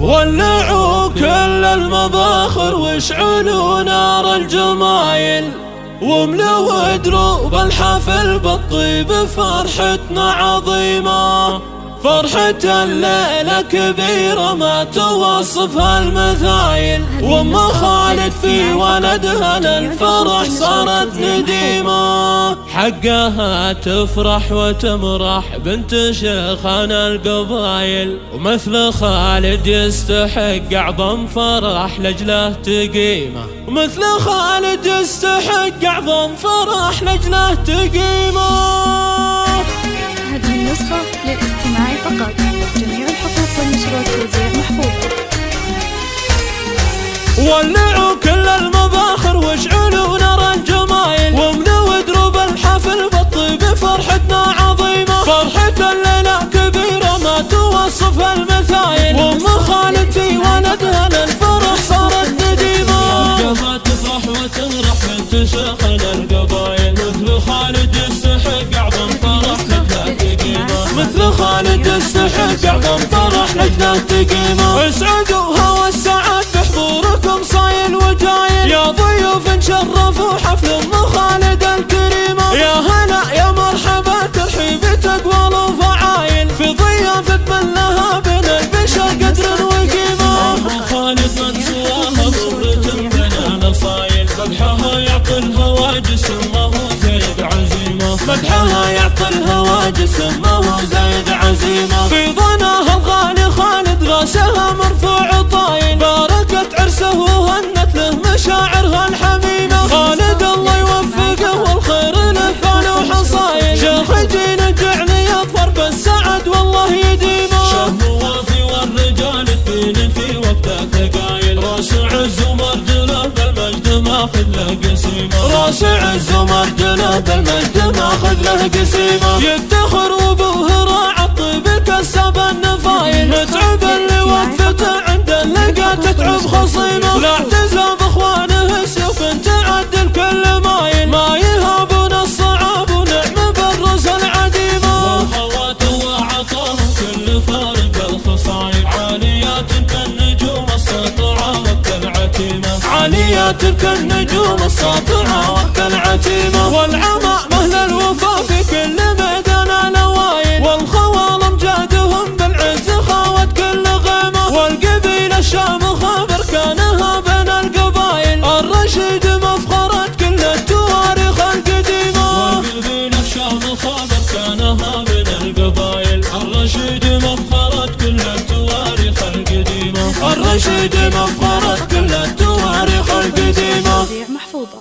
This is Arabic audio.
ولعوا كل المباخر واشعلوا نار الجمايل، واملوا دروب الحفل بالطيب، فرحتنا عظيمة. فرحة الليلة كبيرة ما توصفها المثايل، وام خالد في ولدها للفرح صارت نديمة. حقها تفرح وتمرح بنت شيخنا القبايل، ومثل خالد يستحق أعظم فرح لجله تقيمه. ومثل خالد يستحق أعظم فرح لجله تقيمه. هذه النسخة للاستماع فقط، جميع الحقوق والنشر والتوزيع محفوظة. ولعوا كل المباخر واشعلوا نار الجمايل، واملوا دروب الحفل بالطيب، فرحتنا عظيمة. فرحة الليلة كبيرة ما توصفها المثايل، وام خالد في ولدها للفرح صارت نديمة. حقها تفرح وتمرح بنت شيخنا القبايل، مثل خالد يستحق أعظم فرح لجله تقيمه. مثل خالد يستحق أعظم فرح لجله تقيمه. اسعدوها والسعد بحضوركم صايل وجايل، يا ضيوف شرفوا حفل ام خالد الكريمة. يا هلا يا مرحبا ترحيب تقوال وفعايل، في ضيافة من لها بين البشر قدر وقيمة. ام خالد من سواها ضرة بين نصايل، مدحها يعطي الهواجس ما هو زايد عزيمة. مدحها يعطي الهواجس ما هو زايد عزيمة. في ظناها الغالي خالد راسها مرفوع طايل، باركت عرسه وهنت له مشاعرها الحميمة. خالد الله يوفقه والخير له فعل وحصايل، شيخ جينا جعلي يظفر بالسعد والله يديمه. شاب وافي والرجال الدين في وقته ثقايل، راس عز ومرجله بالمجد ماخذ له قسيمة. راس عز ومرجله بالمجد ماخذ له قسيمة. يفتخر وابوه راعى الطيب كسب النفايل، متعب اللي وقفته عند اللقا تتعب خصيمه. لا اعتزى باخوانه سيوف تعدل كل مايل، ما يهابون الصعاب ونعم بالرز العديمة. والخوات وعطاهم كل فارق الخصايل، عاليات كالنجوم الساطعة وكالعتيمة. عاليات كالنجوم الساطعة وكالعتيمة. والعمى مهل الوفا في كل ميدان الاوايل، والخوال امجادهم بالعز خاوت كل غيمة. والقبيلة الشامخة بركانها بين القبايل، الرشيد مفخرة كل التواريخ القديمة. والقبيلة الشامخة بركانها بين القبايل، الرشيد مفخرة كل التواريخ القديمة. الرشيد مفخرة كل التواريخ القديمة. محفوظة.